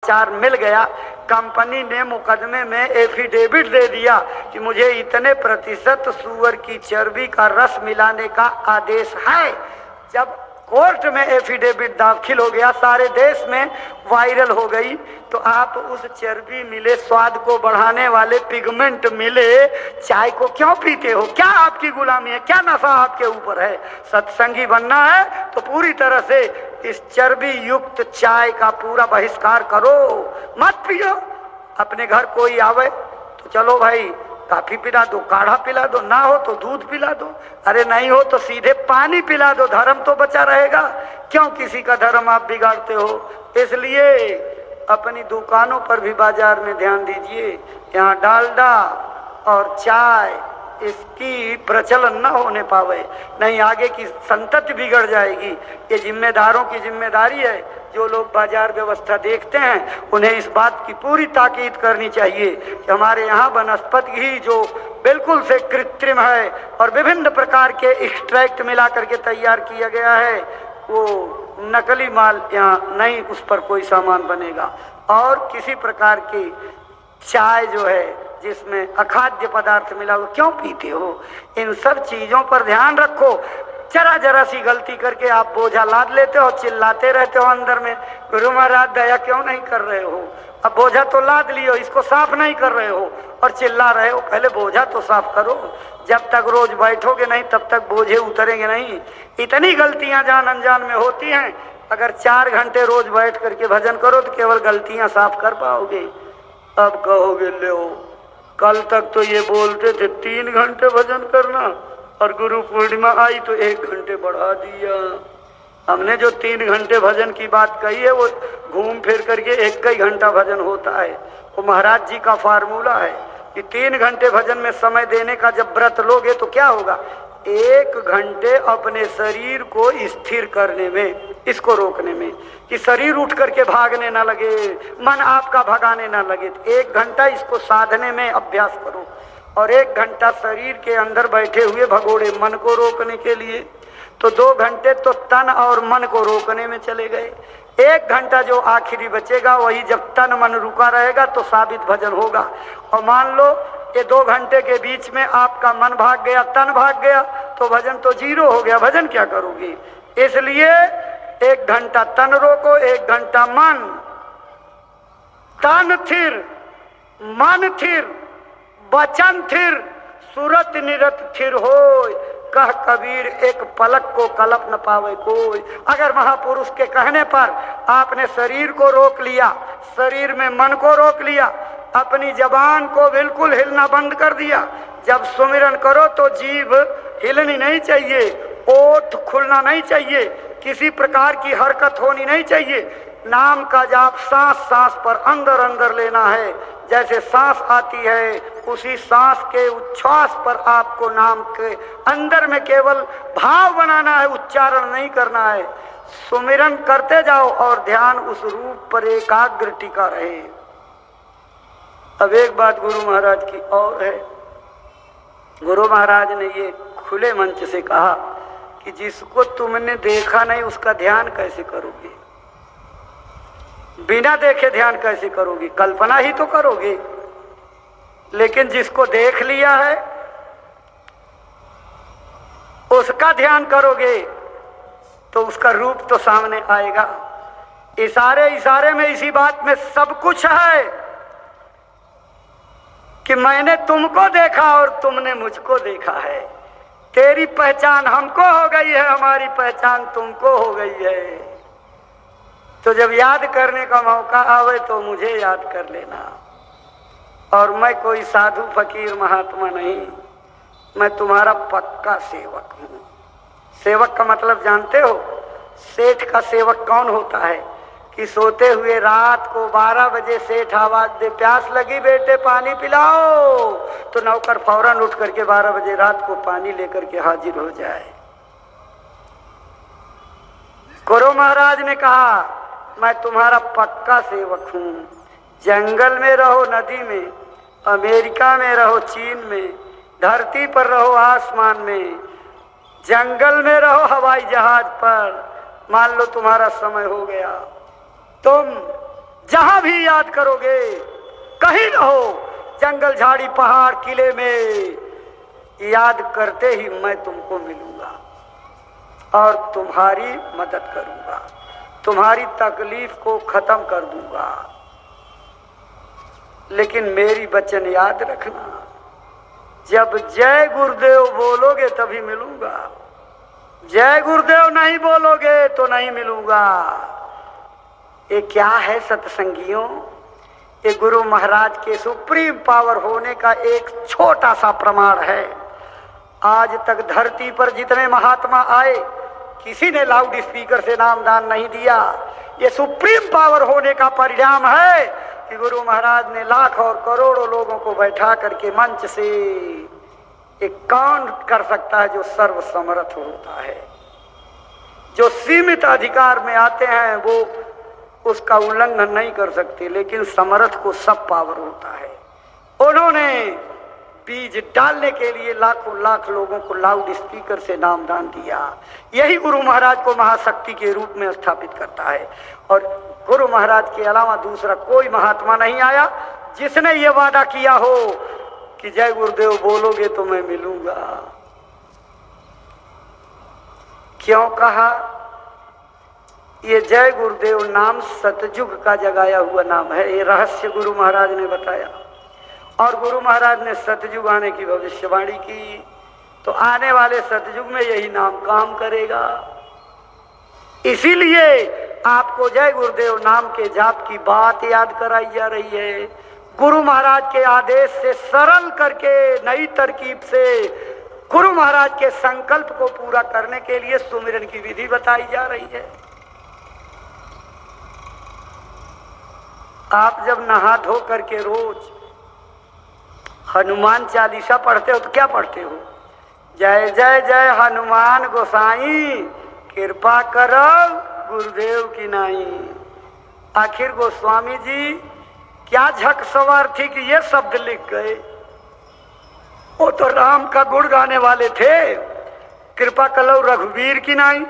चार मिल गया। कंपनी ने मुकदमे में एफिडेविट दे दिया कि मुझे इतने प्रतिशत सूअर की चर्बी का रस मिलाने का आदेश है। जब कोर्ट में एफिडेविट दाखिल हो गया, सारे देश में वायरल हो गई, तो आप उस चर्बी मिले स्वाद को बढ़ाने वाले पिगमेंट मिले चाय को क्यों पीते हो? क्या आपकी गुलामी है? क्या नशा आपके ऊपर है? सत्संगी बनना है तो पूरी तरह से इस चर्बी युक्त चाय का पूरा बहिष्कार करो, मत पियो। अपने घर कोई आवे तो चलो भाई काफी पिला दो, काढ़ा पिला दो, ना हो तो दूध पिला दो, अरे नहीं हो तो सीधे पानी पिला दो, धर्म तो बचा रहेगा। क्यों किसी का धर्म आप बिगाड़ते हो? इसलिए अपनी दुकानों पर भी बाजार में ध्यान दीजिए, यहाँ डालडा और चाय इसकी प्रचलन न होने पावे, नहीं आगे की संतति बिगड़ जाएगी। ये जिम्मेदारों की जिम्मेदारी है। जो लोग बाजार व्यवस्था देखते हैं उन्हें इस बात की पूरी ताकीद करनी चाहिए कि हमारे यहाँ वनस्पति घी जो बिल्कुल से कृत्रिम है और विभिन्न प्रकार के एक्सट्रैक्ट मिला करके तैयार किया गया है, वो नकली माल यहाँ नहीं, उस पर कोई सामान बनेगा। और किसी प्रकार की चाय जो है जिसमें अखाद्य पदार्थ मिला हो, क्यों पीते हो? इन सब चीजों पर ध्यान रखो। जरा जरा सी गलती करके आप बोझा लाद लेते हो, चिल्लाते रहते हो अंदर में, गुरु महाराज दया क्यों नहीं कर रहे हो? अब बोझा तो लाद लियो, इसको साफ नहीं कर रहे हो और चिल्ला रहे हो। पहले बोझा तो साफ करो। जब तक रोज बैठोगे नहीं तब तक बोझे उतरेंगे नहीं। इतनी गलतियां जान अनजान में होती हैं। अगर 4 घंटे रोज बैठ करके भजन करो तो केवल गलतियां साफ कर पाओगे। अब कहोगे ले कल तक तो ये बोलते थे 3 घंटे भजन करना और गुरु पूर्णिमा आई तो 1 घंटे बढ़ा दिया। हमने जो 3 घंटे भजन की बात कही है वो घूम फिर करके 1 ही घंटा भजन होता है। वो महाराज जी का फार्मूला है कि 3 घंटे भजन में समय देने का जब व्रत लोगे तो क्या होगा? 1 घंटे अपने शरीर को स्थिर करने में, इसको रोकने में कि शरीर उठ करके भागने ना लगे, मन आपका भगाने ना लगे। 1 घंटा इसको साधने में अभ्यास करो और 1 घंटा शरीर के अंदर बैठे हुए भगोड़े मन को रोकने के लिए। तो 2 घंटे तो तन और मन को रोकने में चले गए। 1 घंटा जो आखिरी बचेगा वही जब तन मन रुका रहेगा तो साबित भजन होगा। और मान लो ये 2 घंटे के बीच में आपका मन भाग गया, तन भाग गया, तो भजन तो 0 हो गया। भजन क्या करोगे? इसलिए 1 घंटा तन रोको, 1 घंटा मन। तन थिर, मन थिर, वचन थिर, सूरत निरत थिर होय। कह कबीर एक पलक को कलप न पावे कोई। अगर महापुरुष के कहने पर आपने शरीर को रोक लिया, शरीर में मन को रोक लिया, अपनी जबान को बिल्कुल हिलना बंद कर दिया, जब सुमिरन करो तो जीभ हिलनी नहीं चाहिए, ओठ खुलना नहीं चाहिए, किसी प्रकार की हरकत होनी नहीं चाहिए। नाम का जाप सांस सांस पर अंदर अंदर लेना है। जैसे सांस आती है उसी सांस के उच्छ्वास पर आपको नाम के अंदर में केवल भाव बनाना है, उच्चारण नहीं करना है। सुमिरन करते जाओ और ध्यान उस रूप पर एकाग्र टिका रहे। अब एक बात गुरु महाराज की और है। गुरु महाराज ने ये खुले मंच से कहा कि जिसको तुमने देखा नहीं उसका ध्यान कैसे करोगे? बिना देखे ध्यान कैसे करोगे? कल्पना ही तो करोगे। लेकिन जिसको देख लिया है उसका ध्यान करोगे तो उसका रूप तो सामने आएगा। इशारे इशारे में इसी बात में सब कुछ है कि मैंने तुमको देखा और तुमने मुझको देखा है। तेरी पहचान हमको हो गई है, हमारी पहचान तुमको हो गई है। तो जब याद करने का मौका आवे तो मुझे याद कर लेना। और मैं कोई साधु फकीर महात्मा नहीं, मैं तुम्हारा पक्का सेवक हूँ। सेवक का मतलब जानते हो? सेठ का सेवक कौन होता है कि सोते हुए रात को 12 बजे सेठ आवाज दे, प्यास लगी बेटे पानी पिलाओ, तो नौकर फौरन उठ करके 12 बजे रात को पानी लेकर के हाजिर हो जाए। गुरु महाराज ने कहा मैं तुम्हारा पक्का सेवक हूँ। जंगल में रहो, नदी में, अमेरिका में रहो, चीन में, धरती पर रहो, आसमान में, जंगल में रहो, हवाई जहाज पर, मान लो तुम्हारा समय हो गया, तुम जहां भी याद करोगे, कहीं न हो, जंगल झाड़ी पहाड़ किले में, याद करते ही मैं तुमको मिलूंगा और तुम्हारी मदद करूंगा, तुम्हारी तकलीफ को खत्म कर दूंगा। लेकिन मेरी वचन याद रखना, जब जय गुरुदेव बोलोगे तभी मिलूंगा, जय गुरुदेव नहीं बोलोगे तो नहीं मिलूंगा। ये क्या है सत्संगियों? ये गुरु महाराज के सुप्रीम पावर होने का एक छोटा सा प्रमाण है। आज तक धरती पर जितने महात्मा आए, किसी ने लाउड स्पीकर से नामदान नहीं दिया। ये सुप्रीम पावर होने का परिणाम है कि गुरु महाराज ने लाखों और करोड़ों लोगों को बैठा करके मंच से, एक कौन कर सकता है जो सर्व समर्थ होता है? जो सीमित अधिकार में आते हैं वो उसका उल्लंघन नहीं कर सकते, लेकिन समर्थ को सब पावर होता है। उन्होंने बीज डालने के लिए लाखों लाख लोगों को लाउड स्पीकर से नामदान दिया। यही गुरु महाराज को महाशक्ति के रूप में स्थापित करता है। और गुरु महाराज के अलावा दूसरा कोई महात्मा नहीं आया जिसने ये वादा किया हो कि जय गुरुदेव बोलोगे तो मैं मिलूंगा। क्यों कहा? ये जय गुरुदेव नाम सतयुग का जगाया हुआ नाम है। ये रहस्य गुरु महाराज ने बताया और गुरु महाराज ने सतयुग आने की भविष्यवाणी की, तो आने वाले सतयुग में यही नाम काम करेगा। इसीलिए आपको जय गुरुदेव नाम के जाप की बात याद कराई जा रही है। गुरु महाराज के आदेश से सरल करके नई तरकीब से गुरु महाराज के संकल्प को पूरा करने के लिए सुमिरन की विधि बताई जा रही है। आप जब नहा धो करके रोज हनुमान चालीसा पढ़ते हो तो क्या पढ़ते हो? जय जय जय हनुमान गोसाई, कृपा करो गुरुदेव की नाई। आखिर गोस्वामी जी क्या झक सवार थी कि ये शब्द लिख गए? वो तो राम का गुण गाने वाले थे। कृपा करो रघुवीर की नाई,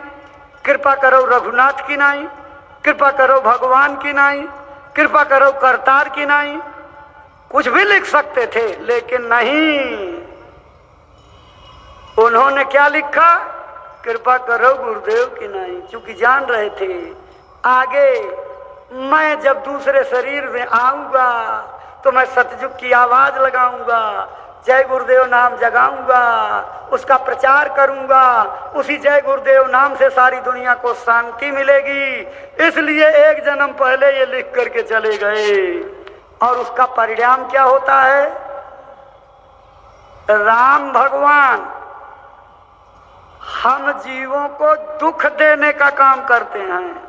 कृपा करो रघुनाथ की नाई, कृपा करो भगवान की नाई, कृपा करो करतार की नाई। कुछ भी लिख सकते थे, लेकिन नहीं, उन्होंने क्या लिखा? कृपा करो गुरुदेव की नाई। क्योंकि जान रहे थे आगे मैं जब दूसरे शरीर में आऊंगा तो मैं सतयुग की आवाज लगाऊंगा, जय गुरुदेव नाम जगाऊंगा, उसका प्रचार करूंगा। उसी जय गुरुदेव नाम से सारी दुनिया को शांति मिलेगी। इसलिए एक जन्म पहले ये लिख करके चले गए। और उसका परिणाम क्या होता है? राम भगवान हम जीवों को दुख देने का काम करते हैं।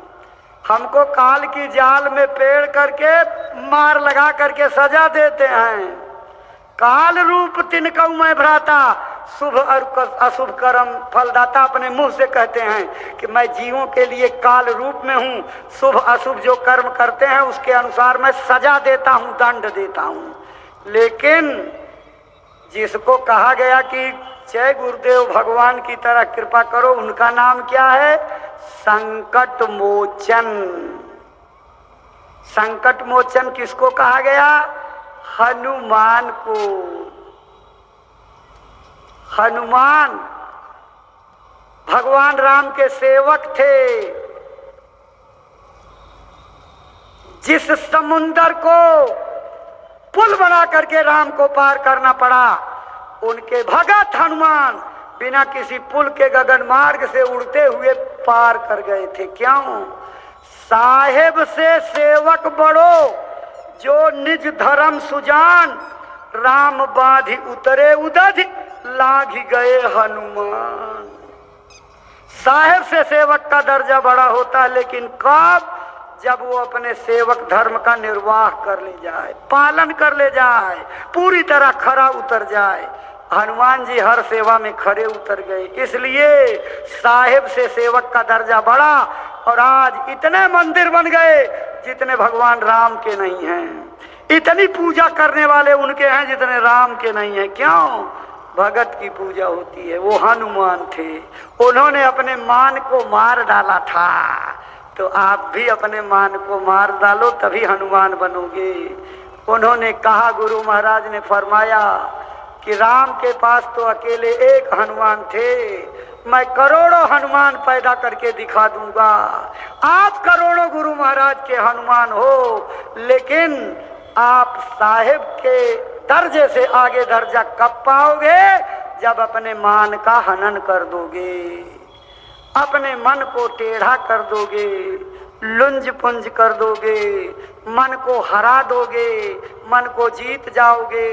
हमको काल की जाल में पेड़ करके मार लगा करके सजा देते हैं। काल रूप तिनकऊ मैं भ्राता, शुभ और अशुभ कर्म फलदाता अपने मुंह से कहते हैं कि मैं जीवों के लिए काल रूप में हूँ। शुभ अशुभ जो कर्म करते हैं उसके अनुसार मैं सजा देता हूँ, दंड देता हूँ। लेकिन जिसको कहा गया कि जय गुरुदेव भगवान की तरह कृपा करो, उनका नाम क्या है? संकट मोचन। संकट मोचन किसको कहा गया? हनुमान को। हनुमान भगवान राम के सेवक थे। जिस समुंदर को पुल बना करके राम को पार करना पड़ा, उनके भगत हनुमान बिना किसी पुल के गगन मार्ग से उड़ते हुए पार कर गए थे। क्यों? साहेब से सेवक बड़ो, जो निज धर्म सुजान, राम बाधि उतरे उदधि, लाघ गए हनुमान। साहेब से सेवक का दर्जा बड़ा होता है, लेकिन कब? जब वो अपने सेवक धर्म का निर्वाह कर ले जाए, पालन कर ले जाए, पूरी तरह खरा उतर जाए। हनुमान जी हर सेवा में खरे उतर गए। इसलिए साहेब से सेवक का दर्जा बढ़ा और आज इतने मंदिर बन गए जितने भगवान राम के नहीं हैं। इतनी पूजा करने वाले उनके हैं जितने राम के नहीं हैं। क्यों? भगत की पूजा होती है। वो हनुमान थे, उन्होंने अपने मान को मार डाला था। तो आप भी अपने मान को मार डालो, तभी हनुमान बनोगे। उन्होंने कहा, गुरु महाराज ने फरमाया कि राम के पास तो अकेले एक हनुमान थे, मैं करोड़ों हनुमान पैदा करके दिखा दूंगा। आप करोड़ों गुरु महाराज के हनुमान हो, लेकिन आप साहिब के दर्जे से आगे दर्जा कब पाओगे? जब अपने मान का हनन कर दोगे, अपने मन को टेढ़ा कर दोगे, लुंज पुंज कर दोगे, मन को हरा दोगे, मन को जीत जाओगे,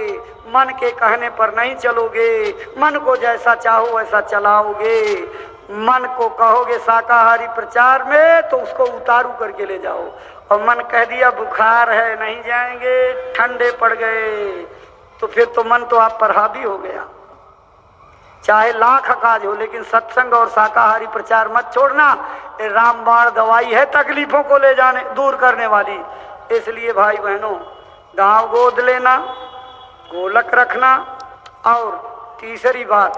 मन के कहने पर नहीं चलोगे, मन को जैसा चाहो वैसा चलाओगे, मन को कहोगे शाकाहारी प्रचार में तो उसको उतारू करके ले जाओ, और मन कह दिया बुखार है नहीं जाएंगे, ठंडे पड़ गए, तो फिर तो मन तो आप पर हावी हो गया। चाहे लाख काज हो, लेकिन सत्संग और शाकाहारी प्रचार मत छोड़ना। ये रामबाण दवाई है तकलीफों को ले जाने दूर करने वाली। इसलिए भाई बहनों, गांव गोद लेना, गोलक रखना, और तीसरी बात